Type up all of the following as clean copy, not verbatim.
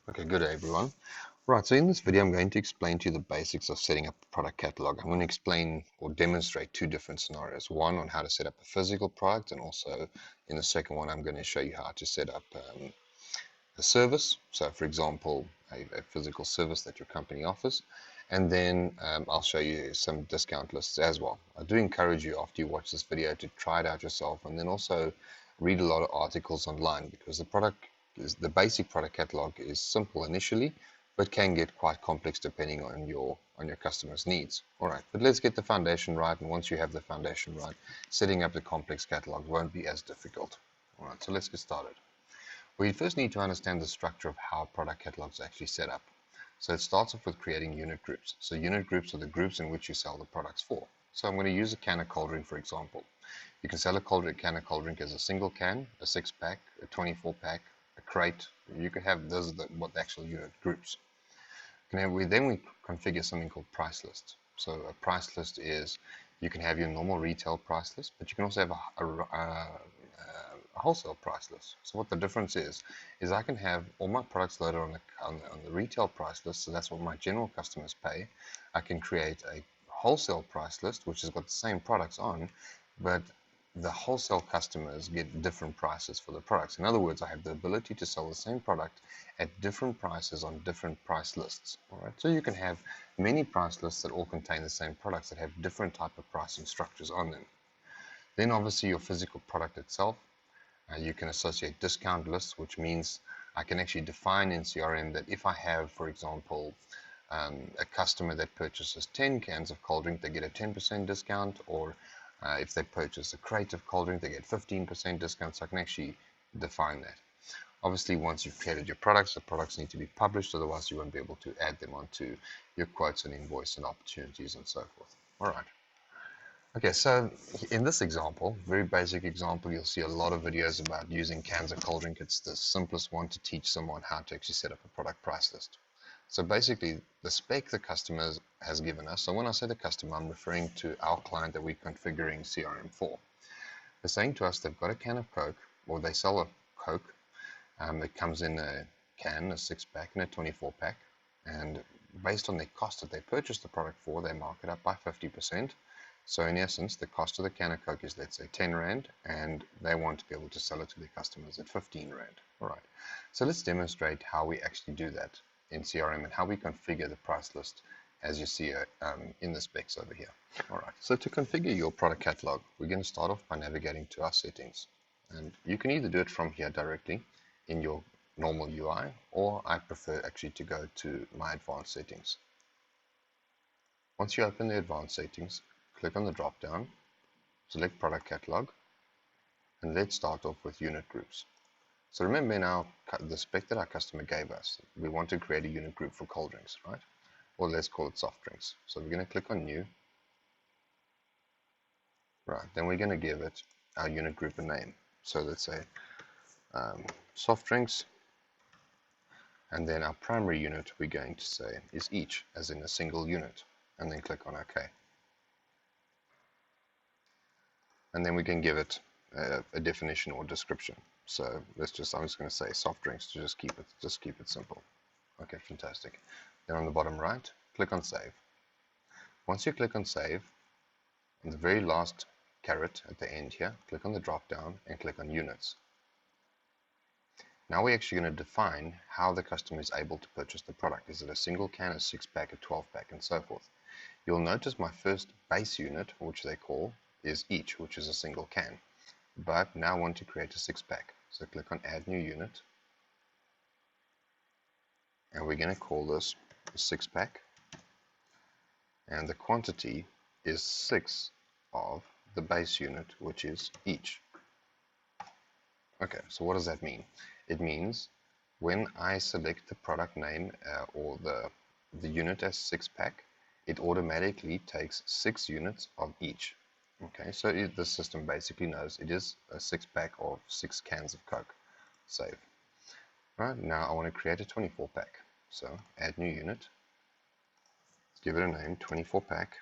Okay, good day everyone. Right, so in this video I'm going to explain to you the basics of setting up a product catalog. I'm going to explain or demonstrate two different scenarios. One on how to set up a physical product, and also in the second one I'm going to show you how to set up a service. So for example, a physical service that your company offers. And then I'll show you some discount lists as well. I do encourage you after you watch this video to try it out yourself, and then also read a lot of articles online, because the basic product catalog is simple initially, but can get quite complex depending on your customer's needs. All right, but let's get the foundation right, and once you have the foundation right, setting up the complex catalog won't be as difficult. All right, so let's get started. We first need to understand the structure of how product catalogs are actually set up. So it starts off with creating unit groups. So unit groups are the groups in which you sell the products for. So I'm going to use a can of cold drink, for example. You can sell a can of cold drink as a single can, a 6-pack, a 24-pack, a crate. You can have those are what the actual unit groups. Then we configure something called price lists. So a price list is, you can have your normal retail price list, but you can also have a wholesale price list. So what the difference is I can have all my products loaded on the retail price list, so that's what my general customers pay. I can create a wholesale price list which has got the same products on, but the wholesale customers get different prices for the products. In other words, I have the ability to sell the same product at different prices on different price lists. All right, so you can have many price lists that all contain the same products that have different type of pricing structures on them. Then obviously your physical product itself. You can associate discount lists, which means I can actually define in CRM that if I have, for example, a customer that purchases 10 cans of cold drink, they get a 10% discount, or if they purchase a crate of cold drink, they get 15% discount. So I can actually define that. Obviously, once you've created your products, the products need to be published, otherwise you won't be able to add them onto your quotes and invoice and opportunities and so forth. All right. Okay, so in this example, very basic example, you'll see a lot of videos about using cans of cold drink. It's the simplest one to teach someone how to actually set up a product price list. So basically, the spec the customer has given us, so when I say the customer, I'm referring to our client that we're configuring CRM for. They're saying to us they've got a can of Coke, or they sell a Coke. It comes in a can, a 6-pack and a 24-pack, and based on the cost that they purchased the product for, they mark it up by 50%. So in essence, the cost of the can of Coke is, let's say, 10 Rand, and they want to be able to sell it to their customers at 15 Rand. All right. So let's demonstrate how we actually do that in CRM and how we configure the price list, as you see in the specs over here. All right. So to configure your product catalog, we're going to start off by navigating to our settings. And you can either do it from here directly in your normal UI, or I prefer actually to go to my advanced settings. Once you open the advanced settings, click on the drop down, select product catalog, and let's start off with unit groups. So remember now the spec that our customer gave us, we want to create a unit group for cold drinks, right? Or let's call it soft drinks. So we're going to click on new. Right, then we're going to give it our unit group a name. So let's say soft drinks, and then our primary unit we're going to say is each, as in a single unit, and then click on OK. And then we can give it a definition or description. So I'm just going to say soft drinks to just keep it simple. Okay, fantastic. Then on the bottom right, click on save. Once you click on save, in the very last caret at the end here, click on the drop down and click on units. Now we're actually going to define how the customer is able to purchase the product. Is it a single can, a 6-pack, a 12-pack, and so forth? You'll notice my first base unit, which they call, is each, which is a single can. But now I want to create a 6-pack. So click on add new unit. And we're going to call this a 6-pack. And the quantity is 6 of the base unit, which is each. Okay, so what does that mean? It means when I select the product name or the unit as 6-pack, it automatically takes 6 units of each. Okay, so the system basically knows it is a 6-pack of 6 cans of Coke. Save. Right, now I want to create a 24-pack. So add new unit. Let's give it a name, 24-pack.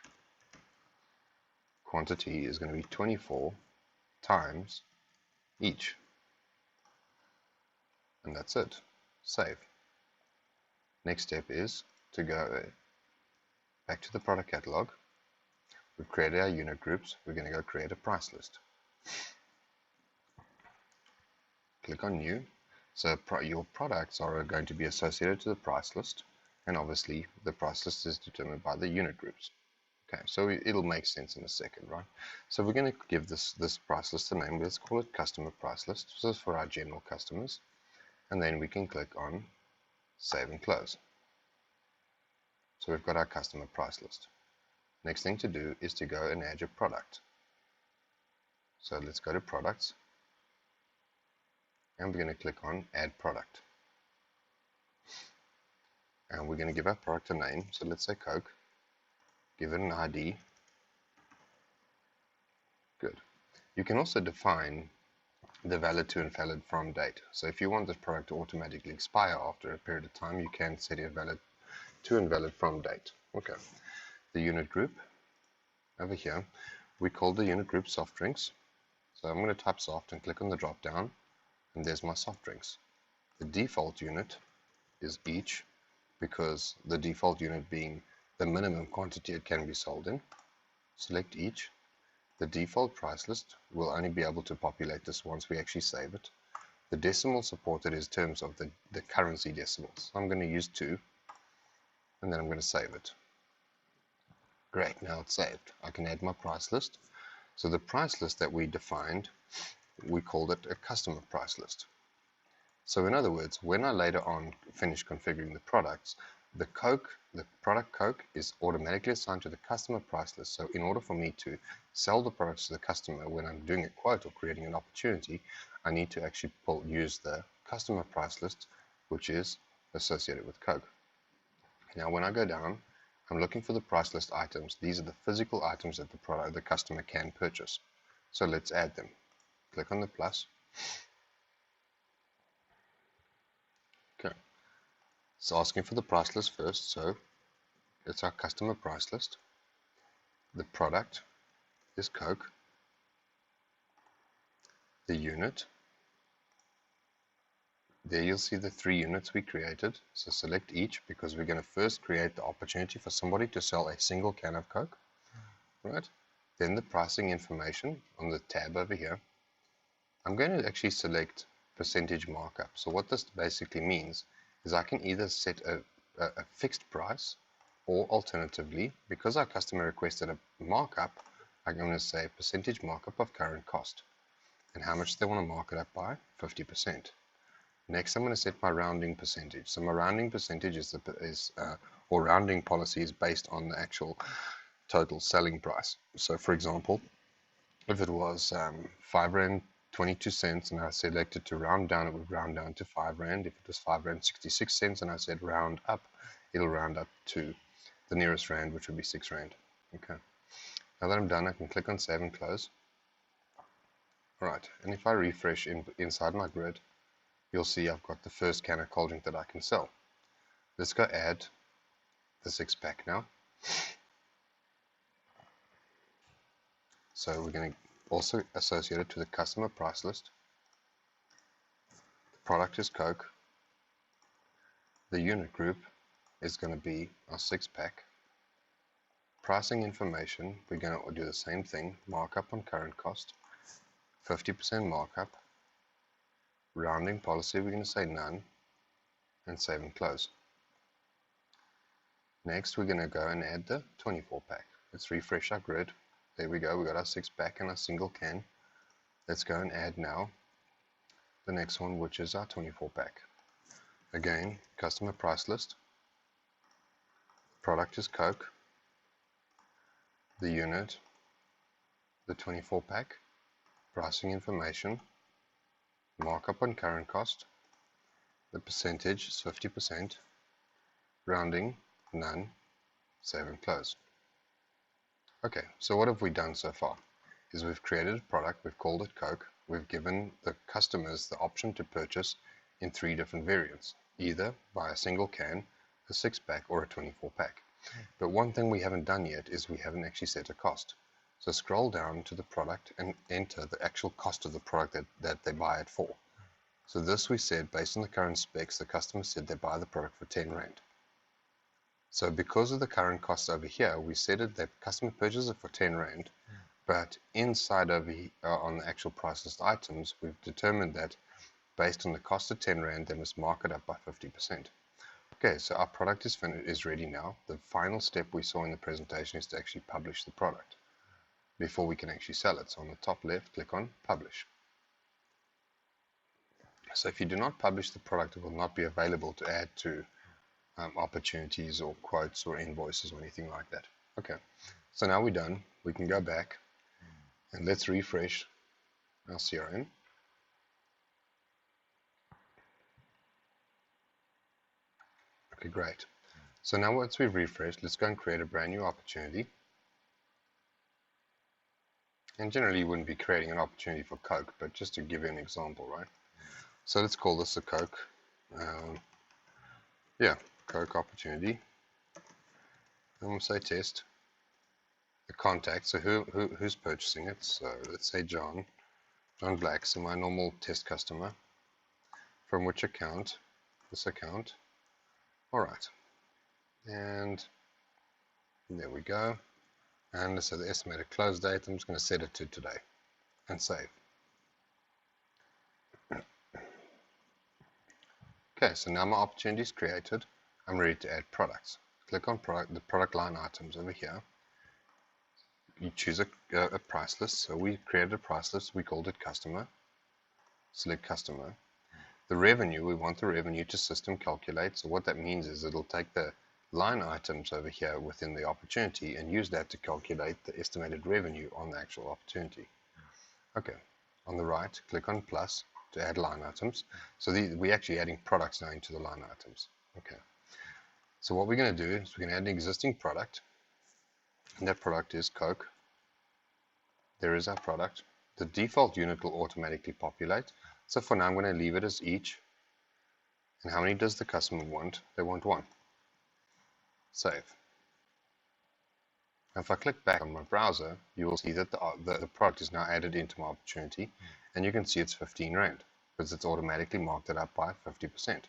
Quantity is going to be 24 times each. And that's it. Save. Next step is to go back to the product catalog. We've created our unit groups. We're going to go create a price list. Click on new. So your products are going to be associated to the price list, and obviously the price list is determined by the unit groups. Okay, so it'll make sense in a second, right? So we're going to give this price list a name. Let's call it customer price list. So this is for our general customers, and then we can click on save and close. So we've got our customer price list. Next thing to do is to go and add your product. So let's go to products, and we're going to click on add product, and we're going to give our product a name. So let's say Coke, give it an ID. Good. You can also define the valid to and valid from date. So if you want this product to automatically expire after a period of time, you can set it valid to and valid from date. Okay. The unit group over here, we call the unit group soft drinks. So I'm going to type soft and click on the drop down, and there's my soft drinks. The default unit is each, because the default unit being the minimum quantity it can be sold in. Select each. The default price list will only be able to populate this once we actually save it. The decimal supported is terms of the currency decimals. So I'm going to use 2, and then I'm going to save it. Great, now it's saved. I can add my price list. So the price list that we defined, we called it a customer price list. So in other words, when I later on finish configuring the products, the product Coke is automatically assigned to the customer price list. So in order for me to sell the products to the customer when I'm doing a quote or creating an opportunity, I need to actually use the customer price list, which is associated with Coke. Now when I go down, I'm looking for the price list items. These are the physical items that the customer can purchase. So let's add them. Click on the plus. Okay. It's asking for the price list first, so it's our customer price list. The product is Coke. The unit. There you'll see the 3 units we created. So select each, because we're going to first create the opportunity for somebody to sell a single can of Coke. Right? Then the pricing information on the tab over here. I'm going to actually select percentage markup. So what this basically means is I can either set a fixed price, or alternatively, because our customer requested a markup, I'm going to say percentage markup of current cost. And how much they want to mark it up by? 50%. Next, I'm going to set my rounding percentage. So my rounding percentage or rounding policy is based on the actual total selling price. So for example, if it was 5 Rand 22 cents and I selected to round down, it would round down to 5 Rand. If it was 5 Rand 66 cents and I said round up, it'll round up to the nearest Rand, which would be 6 Rand. Okay. Now that I'm done, I can click on save and close. Alright, and if I refresh inside my grid, you'll see I've got the first can of cold drink that I can sell. Let's go add the 6-pack now. So we're going to also associate it to the customer price list. The product is Coke. The unit group is going to be our 6-pack. Pricing information, we're going to do the same thing. Markup on current cost. 50% markup. Rounding policy, we're going to say none, and save and close. Next, we're going to go and add the 24-pack. Let's refresh our grid. There we go, we got our 6-pack and our single can. Let's go and add now the next one, which is our 24-pack. Again, customer price list. Product is Coke. The unit, the 24-pack. Pricing information. Markup on current cost. The percentage is 50%. Rounding, none. Save and close. Okay, so what have we done so far? Is we've created a product, we've called it Coke, we've given the customers the option to purchase in 3 different variants, either by a single can, a 6-pack, or a 24-pack. But one thing we haven't done yet is we haven't actually set a cost. So scroll down to the product and enter the actual cost of the product that they buy it for. So this we said, based on the current specs, the customer said they buy the product for 10 Rand. So because of the current cost over here, we said it that customer purchases it for 10 Rand, but inside over here, on the actual price list items, we've determined that based on the cost of 10 Rand, they must mark it up by 50%. Okay, so our product is ready now. The final step we saw in the presentation is to actually publish the product before we can actually sell it. So on the top left, click on Publish. So if you do not publish the product, it will not be available to add to opportunities or quotes or invoices or anything like that. Okay, so now we're done. We can go back and let's refresh our CRM. Okay, great. So now once we've refreshed, let's go and create a brand new opportunity. And generally you wouldn't be creating an opportunity for Coke, but just to give you an example, right? So let's call this a Coke. Coke opportunity. And we'll say test. The contact, so who's purchasing it? So let's say John Black, so my normal test customer. From which account? This account. Alright. And there we go. And so the estimated close date, I'm just going to set it to today and save. Okay, so now my opportunity is created. I'm ready to add products. Click on the product line items over here. You choose a price list. So we created a price list. We called it customer. Select customer. The revenue, we want the revenue to system calculate. So what that means is it'll take the line items over here within the opportunity and use that to calculate the estimated revenue on the actual opportunity. Okay, on the right, click on plus to add line items. So we're actually adding products now into the line items. Okay, so what we're going to do is we're going to add an existing product, and that product is Coke. There is our product. The default unit will automatically populate. So for now, I'm going to leave it as each. And how many does the customer want? They want 1. Save. If I click back on my browser, you will see that the product is now added into my opportunity, and you can see it's 15 Rand because it's automatically marked it up by 50%.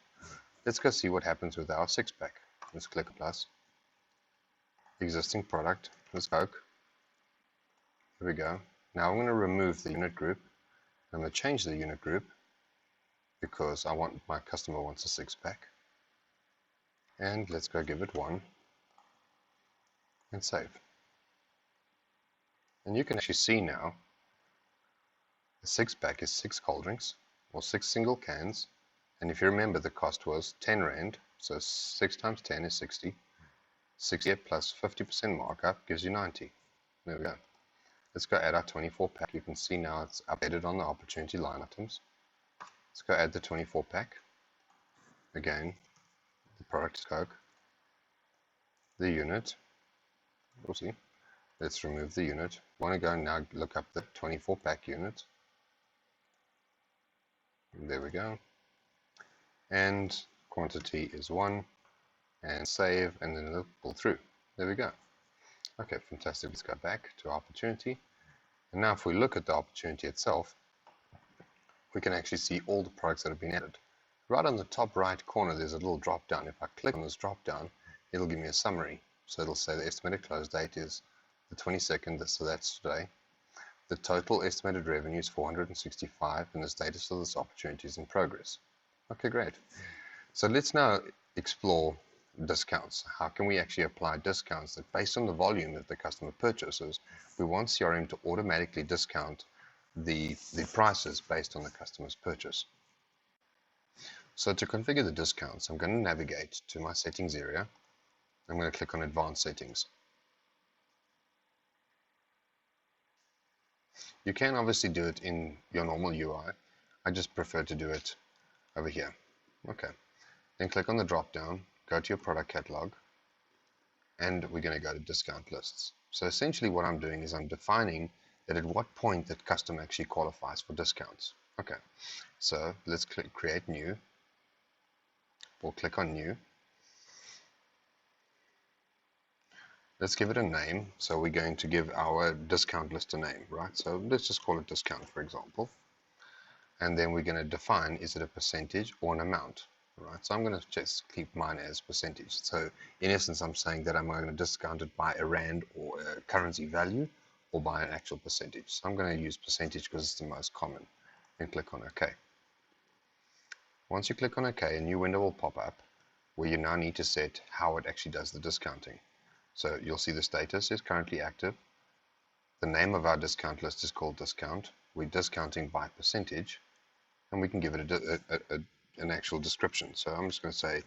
Let's go see what happens with our 6-pack. Let's click plus. Existing product is Coke. There we go. Now I'm going to remove the unit group. I'm going to change the unit group because my customer wants a 6-pack. And let's go give it 1 and save. And you can actually see now the 6-pack is 6 cold drinks or 6 single cans. And if you remember, the cost was 10 Rand. So 6 times 10 is 60. 60 plus 50% markup gives you 90. There we go. Let's go add our 24-pack. You can see now it's updated on the opportunity line items. Let's go add the 24-pack. Again, the product is Coke. The unit. Oopsie. Let's remove the unit. I want to go and now look up the 24-pack unit. There we go. And quantity is 1. And save, and then it'll pull through. There we go. Okay, fantastic. Let's go back to opportunity. And now if we look at the opportunity itself, we can actually see all the products that have been added. Right on the top right corner, there's a little drop down. If I click on this drop down, it'll give me a summary. So it'll say the estimated close date is the 22nd, so that's today. The total estimated revenue is 465, and the status of this opportunity is in progress. Okay, great. So let's now explore discounts. How can we actually apply discounts that based on the volume that the customer purchases, we want CRM to automatically discount the prices based on the customer's purchase. So to configure the discounts, I'm going to navigate to my settings area. I'm going to click on advanced settings. You can obviously do it in your normal UI. I just prefer to do it over here. Okay. Then click on the drop down, go to your product catalog, and we're going to go to discount lists. So essentially what I'm doing is I'm defining that at what point that customer actually qualifies for discounts. Okay, so let's click create new. We'll click on new. Let's give it a name. So we're going to give our discount list a name, right? So let's just call it discount, for example. And then we're going to define, is it a percentage or an amount? Right, so I'm going to just keep mine as percentage. So in essence, I'm saying that I'm going to discount it by a rand or a currency value or by an actual percentage. So I'm going to use percentage because it's the most common. And click on OK. Once you click on OK, a new window will pop up where you now need to set how it actually does the discounting. So you'll see the status is currently active. The name of our discount list is called discount. We're discounting by percentage, and we can give it an actual description. So I'm just going to say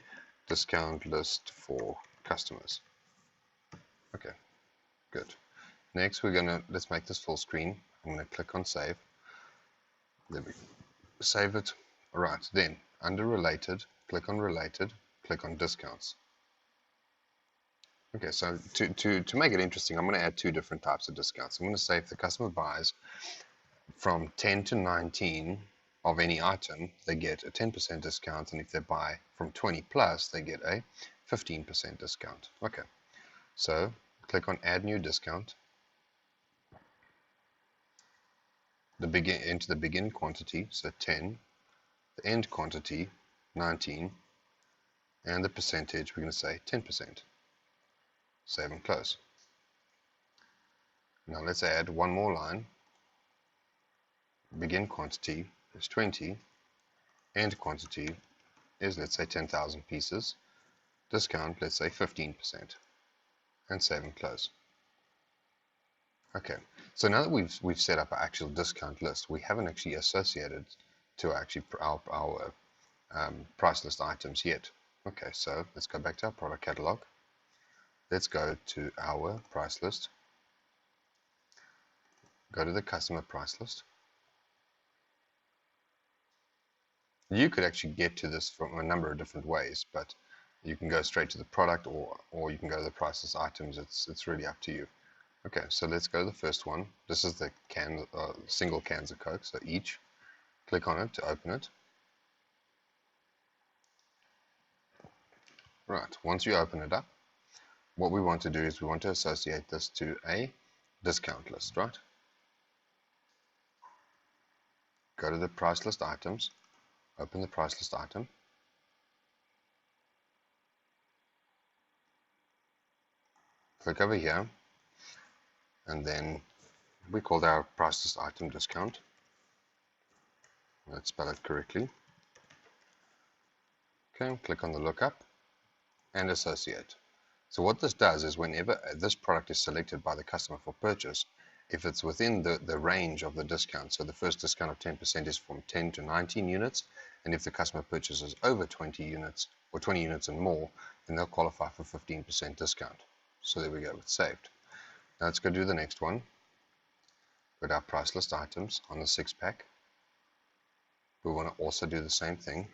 discount list for customers. Okay, good. Next, let's make this full screen. I'm going to click on save. There we go. Save it. All right, then under related, click on discounts. Okay, so to make it interesting, I'm going to add two different types of discounts. I'm going to say if the customer buys from 10 to 19 of any item, they get a 10% discount, and if they buy from 20 plus, they get a 15% discount. Okay, so click on add new discount. Enter the begin quantity, so 10, the end quantity, 19, and the percentage, we're going to say 10%. Save and close. Now let's add one more line. Begin quantity is 20, end quantity is, let's say, 10,000 pieces. Discount, let's say 15%, and save and close. Okay, so now that we've set up our actual discount list, we haven't actually associated to our price list items yet. Okay, so let's go back to our product catalog. Let's go to our price list. Go to the customer price list. You could actually get to this from a number of different ways, but you can go straight to the product, or you can go to the price list items. It's really up to you. Okay, so let's go to the first one. This is the single cans of Coke, so each. Click on it to open it. Right, once you open it up, what we want to do is we want to associate this to a discount list, right? Go to the price list items, open the price list item. Click over here, and then we called our price list item discount. Let's spell it correctly. Okay, click on the lookup and associate. So what this does is whenever this product is selected by the customer for purchase, if it's within the range of the discount, so the first discount of 10% is from 10 to 19 units, and if the customer purchases over 20 units or 20 units and more, then they'll qualify for 15% discount. So there we go, it's saved. Now let's go do the next one. Go to our price list items on the 6-pack. We want to also do the same thing.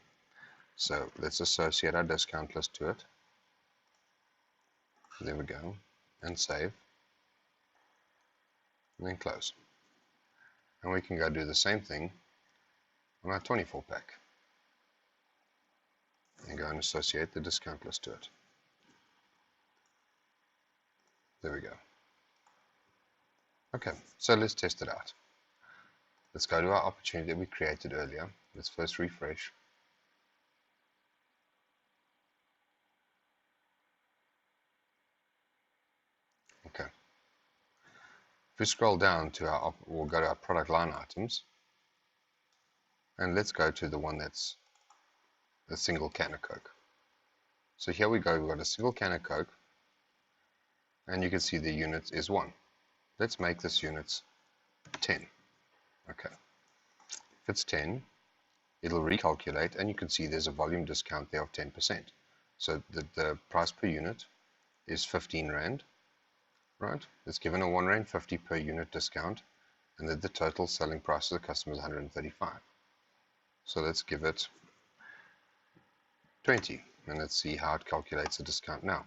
So let's associate our discount list to it. There we go, and save, and then close. And we can go do the same thing on our 24-pack and go and associate the discount list to it. There we go. Okay, so let's test it out. Let's go to our opportunity that we created earlier. Let's first refresh. Okay. If we scroll down to we'll go to our product line items, and let's go to the one that's a single can of Coke. So here we go, we've got a single can of Coke, and you can see the unit is 1. Let's make this unit 10. Okay. If it's 10, it'll recalculate, and you can see there's a volume discount there of 10%. So the price per unit is 15 Rand, right? It's given a 1 Rand 50 per unit discount, and the total selling price to the customer is 135. So let's give it 20, and let's see how it calculates the discount now.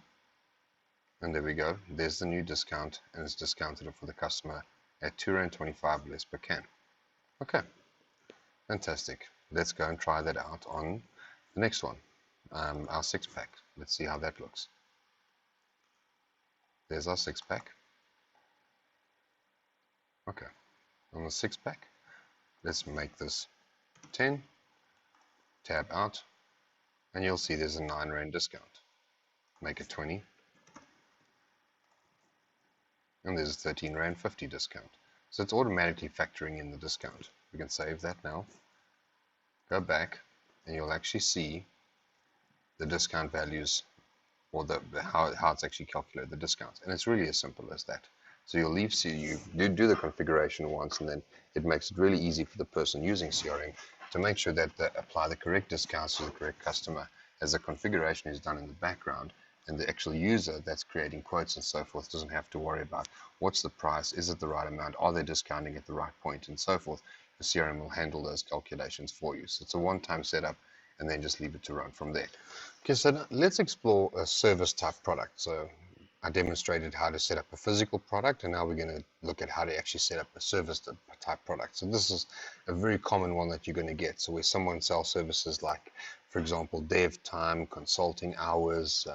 And there we go, there's the new discount, and it's discounted it for the customer at 2.25 Rand less per can. Okay, fantastic. Let's go and try that out on the next one, our 6-pack. Let's see how that looks. There's our 6-pack. Okay, on the 6-pack, let's make this 10, tab out, and you'll see there's a 9 Rand discount. Make it 20, and there's a 13 Rand 50 discount. So it's automatically factoring in the discount. We can save that now. Go back, and you'll actually see the discount values, or how it's actually calculated the discounts. And it's really as simple as that. So you'll leave, so you do the configuration once, and then it makes it really easy for the person using CRM to make sure that they apply the correct discounts to the correct customer, as the configuration is done in the background, and the actual user that's creating quotes and so forth doesn't have to worry about what's the price, is it the right amount, are they discounting at the right point, and so forth. The CRM will handle those calculations for you. So it's a one-time setup, and then just leave it to run from there. Okay, so let's explore a service type product. So I demonstrated how to set up a physical product, and now we're going to look at how to actually set up a service type product. So this is a very common one that you're going to get. So where someone sells services like, for example, dev time, consulting hours,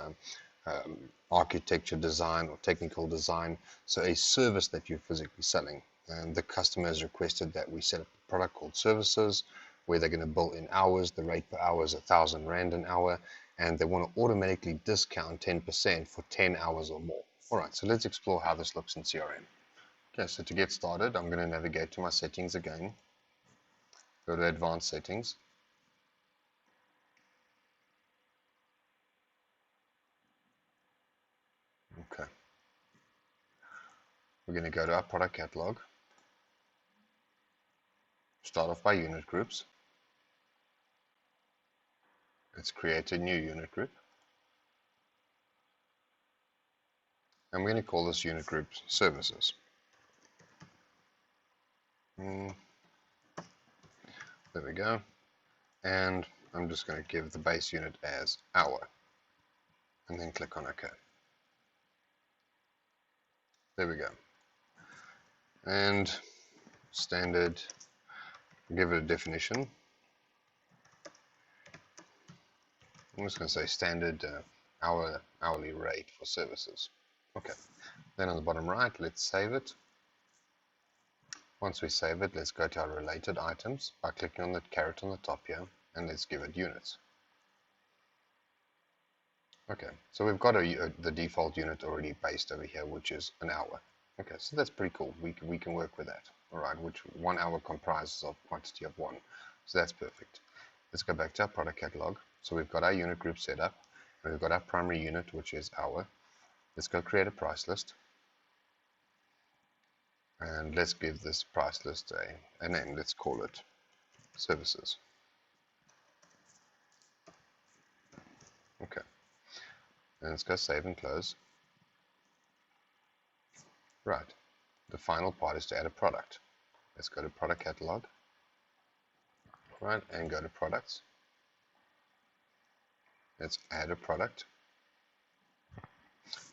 architecture design or technical design. So a service that you're physically selling. And the customer has requested that we set up a product called services, where they're going to bill in hours. The rate per hour is 1,000 Rand an hour, and they want to automatically discount 10% for 10 hours or more. All right, so let's explore how this looks in CRM. Okay, so to get started, I'm going to navigate to my settings again. Go to advanced settings. Okay. We're going to go to our product catalog. Start off by unit groups. Let's create a new unit group. And we're going to call this unit group services. There we go. And I'm just going to give the base unit as hour. And then click on OK. There we go. And standard, give it a definition. I'm just going to say standard hourly rate for services. Okay. Then on the bottom right, let's save it. Once we save it, let's go to our related items by clicking on the caret on the top here, and let's give it units. Okay, so we've got the default unit already based over here, which is an hour. Okay, so that's pretty cool. We can work with that. All right, which 1 hour comprises of quantity of 1. So that's perfect. Let's go back to our product catalog. So we've got our unit group set up, and we've got our primary unit, which is hour. Let's go create a price list. And let's give this price list a name. Let's call it services. Okay. And let's go save and close. Right. The final part is to add a product. Let's go to product catalog. Right, and go to products. Let's add a product.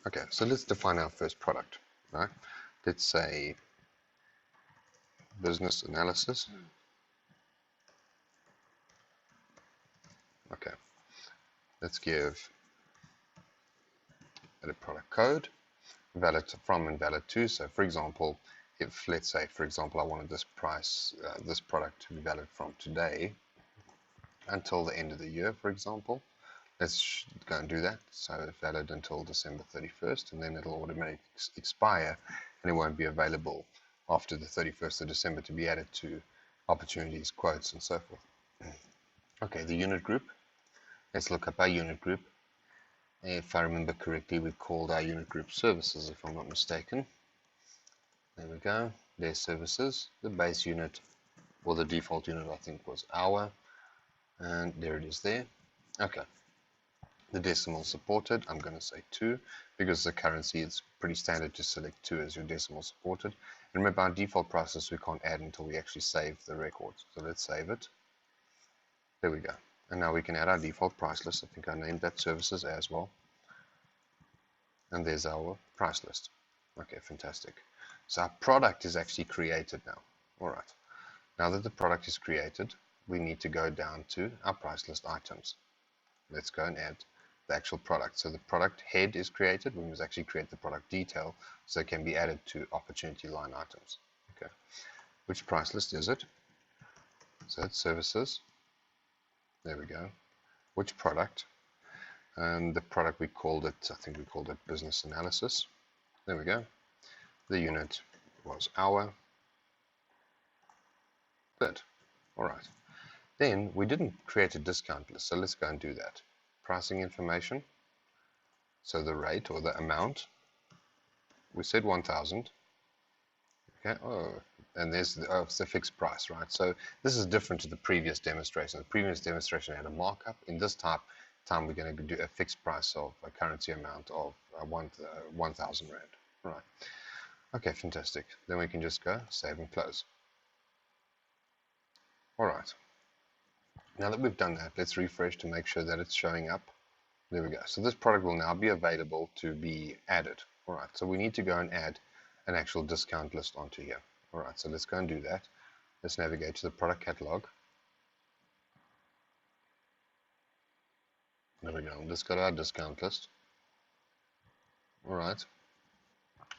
Okay, so let's define our first product. Right. Let's say business analysis. Okay. Let's give it a product code, valid from and valid to. So for example, if let's say, for example, I wanted this this product to be valid from today until the end of the year, for example, let's go and do that. So it's valid until December 31st, and then it'll automatically expire, and it won't be available after the 31st of December to be added to opportunities, quotes, and so forth. Okay, the unit group. Let's look up our unit group. If I remember correctly, we called our unit group services, if I'm not mistaken. There we go. There's services. The base unit, or the default unit, I think, was hour. And there it is there. Okay. The decimal supported, I'm going to say 2, because the currency, it's pretty standard to select 2 as your decimal supported. And remember, our default prices we can't add until we actually save the records. So let's save it. There we go. And now we can add our default price list. I think I named that services as well. And there's our price list. Okay, fantastic. So our product is actually created now. All right. Now that the product is created, we need to go down to our price list items. Let's go and add the actual product. So the product head is created. We must actually create the product detail so it can be added to opportunity line items. Okay. Which price list is it? So it's services. There we go. which product, and the product we called it, I think we called it business analysis. There we go. The unit was hour. Good. All right. Then we didn't create a discount list, so let's go and do that. Pricing information. So the rate or the amount, we said 1,000. Okay. Oh, and there's the fixed price, right? So this is different to the previous demonstration. The previous demonstration had a markup. In this time we're going to do a fixed price of a currency amount of 1,000 Rand. Right. Okay, fantastic. Then we can just go save and close. All right. Now that we've done that, let's refresh to make sure that it's showing up. There we go. So this product will now be available to be added. All right. So we need to go and add an actual discount list onto here. All right. So let's go and do that. Let's navigate to the product catalog. There we go. Let's go to our discount list. All right.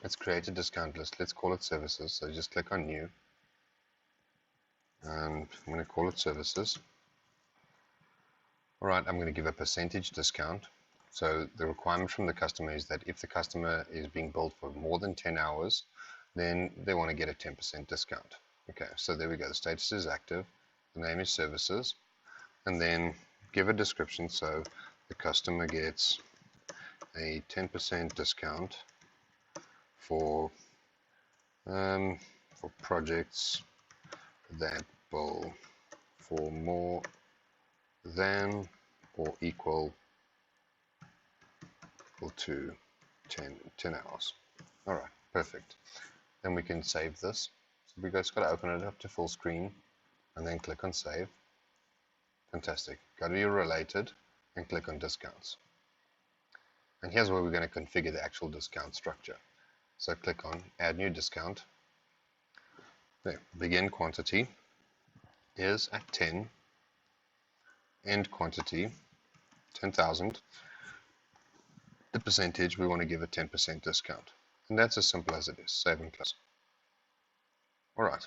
Let's create a discount list. Let's call it services. So just click on new. And I'm going to call it services. All right, I'm going to give a percentage discount. So the requirement from the customer is that if the customer is being billed for more than 10 hours, then they want to get a 10% discount. Okay, so there we go. The status is active. The name is services. And then give a description. So the customer gets a 10% discount for projects that bill for more than or equal to 10 hours. All right, perfect. Then we can save this. So we just got to open it up to full screen and then click on save. Fantastic. Go to your related and click on discounts. And here's where we're going to configure the actual discount structure. So click on add new discount. There, begin quantity is at 10. End quantity 10,000. The percentage, we want to give a 10% discount. And that's as simple as it is. Save and close. All right.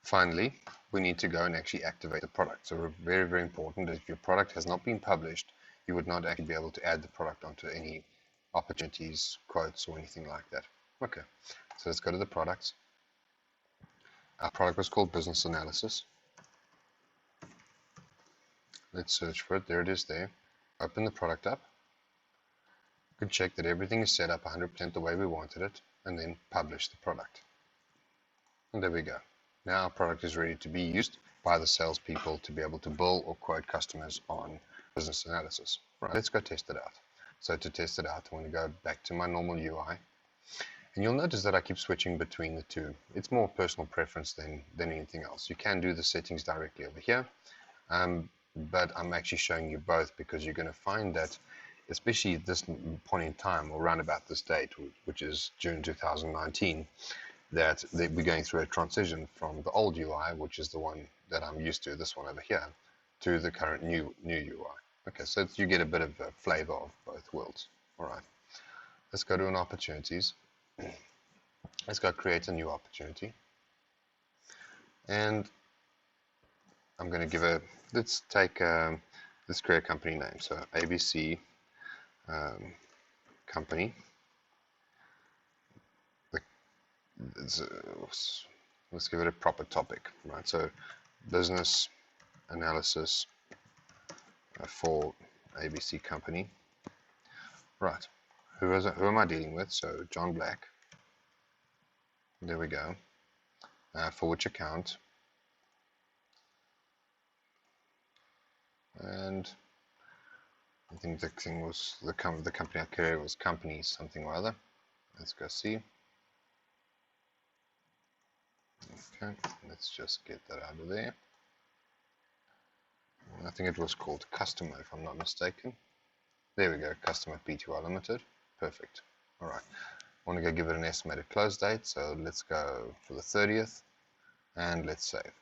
Finally, we need to go and actually activate the product. So very, very important that if your product has not been published, you would not actually be able to add the product onto any opportunities, quotes, or anything like that. Okay, so let's go to the products. Our product was called business analysis. Let's search for it. There it is there. Open the product up. You can check that everything is set up 100% the way we wanted it, and then publish the product. And there we go. Now our product is ready to be used by the salespeople to be able to bill or quote customers on business analysis. Right, let's go test it out. So to test it out, I'm going to go back to my normal UI. And you'll notice that I keep switching between the two. It's more personal preference than anything else. You can do the settings directly over here, but I'm actually showing you both because you're going to find that, especially at this point in time, or around about this date, which is June 2019, that we're going through a transition from the old UI, which is the one that I'm used to, this one over here, to the current new UI. Okay, so you get a bit of a flavor of both worlds. All right, let's go to an opportunities. Let's go create a new opportunity. And I'm going to give let's create a company name. So ABC company. Let's give it a proper topic, right? So business analysis for ABC company. Right. Who am I dealing with? So John Black. There we go. For which account? And I think the thing was the company I created was company something or other. Let's go see. Okay, let's just get that out of there. I think it was called customer, if I'm not mistaken. There we go, customer Pty Limited. Perfect. All right. I want to go give it an estimated close date, so let's go for the 30th, and let's save.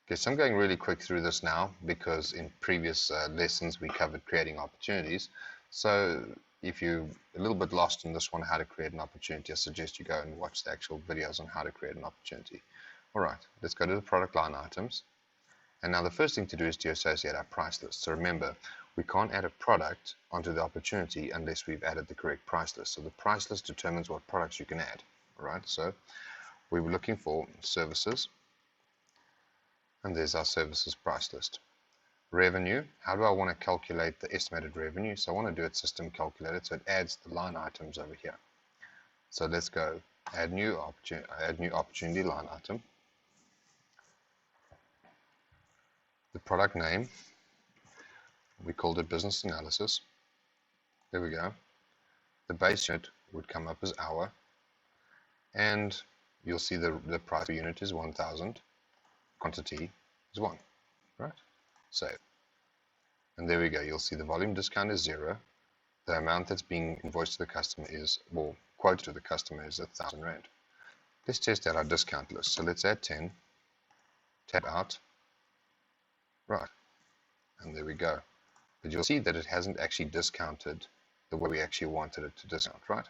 Okay, so I'm going really quick through this now because in previous lessons we covered creating opportunities. So if you're a little bit lost in this one, how to create an opportunity, I suggest you go and watch the actual videos on how to create an opportunity. All right, let's go to the product line items. And now the first thing to do is to associate our price list. So remember, we can't add a product onto the opportunity unless we've added the correct price list. So the price list determines what products you can add. All right, so we were looking for services, and there's our services price list. Revenue, how do I want to calculate the estimated revenue? So I want to do it system calculated, so it adds the line items over here. So let's go add new opportunity line item. The product name, we called it business analysis. There we go. The base unit would come up as hour, and you'll see the price per unit is 1,000, quantity is 1, right? Save. And there we go. You'll see the volume discount is 0. The amount that's being invoiced to the customer is, or quoted to the customer is 1,000 Rand. Let's test out our discount list. So let's add 10, tab out, right, and there we go. But you'll see that it hasn't actually discounted the way we actually wanted it to discount, right?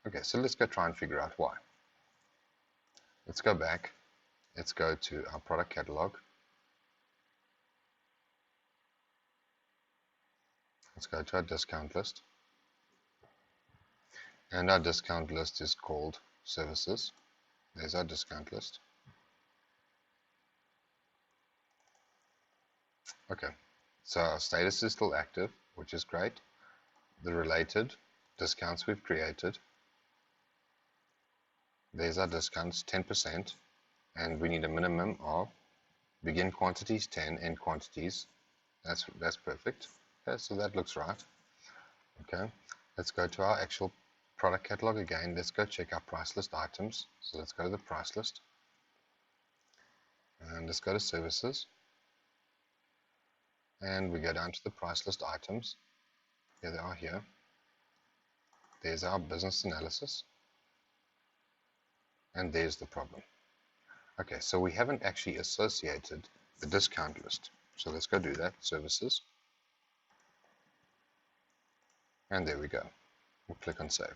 Okay, so let's go try and figure out why. Let's go back. Let's go to our product catalog. Let's go to our discount list. And our discount list is called services. There's our discount list. Okay, so our status is still active, which is great. The related discounts we've created. There's our discounts, 10%, and we need a minimum of begin quantities 10, end quantities. That's perfect. Okay, so that looks right. Okay, let's go to our actual product catalog again. Let's go check our price list items. So let's go to the price list, and let's go to services, and we go down to the price list items. Here they are here. There's our business analysis, and there's the problem. Okay, so we haven't actually associated the discount list. So let's go do that, services, and there we go. We'll click on save.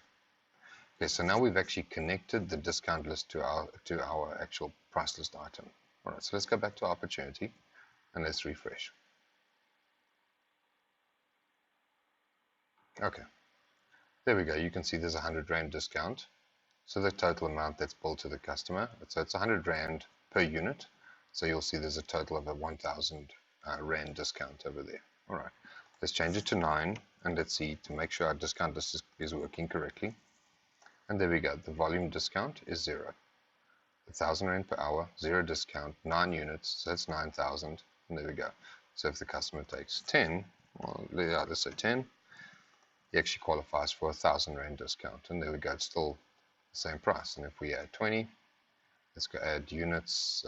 Okay, so now we've actually connected the discount list to our actual price list item. All right, so let's go back to opportunity and let's refresh. Okay, there we go. You can see there's a 100 Rand discount. So the total amount that's billed to the customer, so it's 100 Rand per unit. So you'll see there's a total of a 1,000 Rand discount over there. All right, let's change it to 9, and let's see to make sure our discount list is working correctly. And there we go. The volume discount is 0. 1,000 Rand per hour, 0 discount, 9 units, so that's 9,000. And there we go. So if the customer takes 10, well, yeah, let's say 10, he actually qualifies for a 1,000 Rand discount. And there we go. It's still the same price. And if we add 20, let's go add units.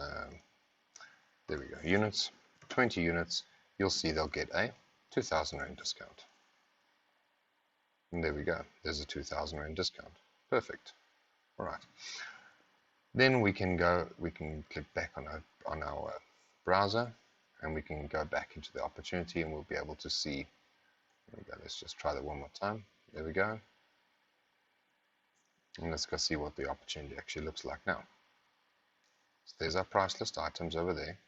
There we go. Units, 20 units. You'll see they'll get a 2,000 Rand discount. And there we go. There's a 2,000 Rand discount. Perfect. All right. Then we can click back on our browser, and we can go back into the opportunity, and we'll be able to see. There we go. Let's just try that one more time. There we go. And let's go see what the opportunity actually looks like now. So there's our price list items over there.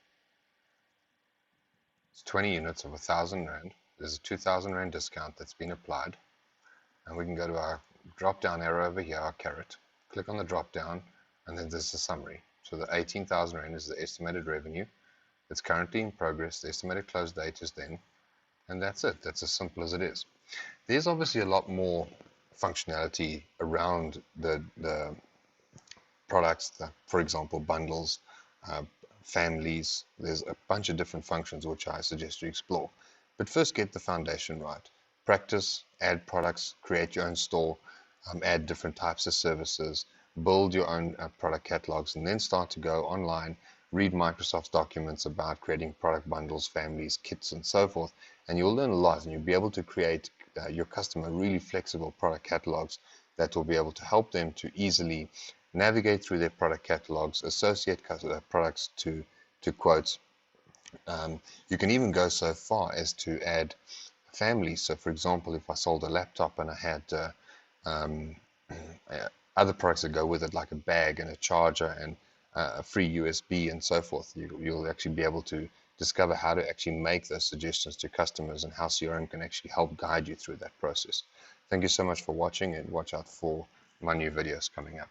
It's 20 units of 1,000 Rand. There's a 2,000 Rand discount that's been applied. And we can go to our drop down arrow over here, our caret, click on the drop down, and then there's the summary. So the 18,000 Rand is the estimated revenue. It's currently in progress. The estimated close date is then, and that's it. That's as simple as it is. There's obviously a lot more functionality around the products, for example, bundles, families. There's a bunch of different functions which I suggest you explore. But first, get the foundation right. Practice, add products, create your own store, add different types of services, build your own product catalogs, and then start to go online, read Microsoft's documents about creating product bundles, families, kits, and so forth, and you'll learn a lot, and you'll be able to create your customer really flexible product catalogs that will be able to help them to easily navigate through their product catalogs, associate products to quotes. You can even go so far as to add families. So for example, if I sold a laptop and I had other products that go with it, like a bag and a charger and a free USB and so forth, you'll actually be able to discover how to actually make those suggestions to customers and how CRM can actually help guide you through that process. Thank you so much for watching, and watch out for my new videos coming up.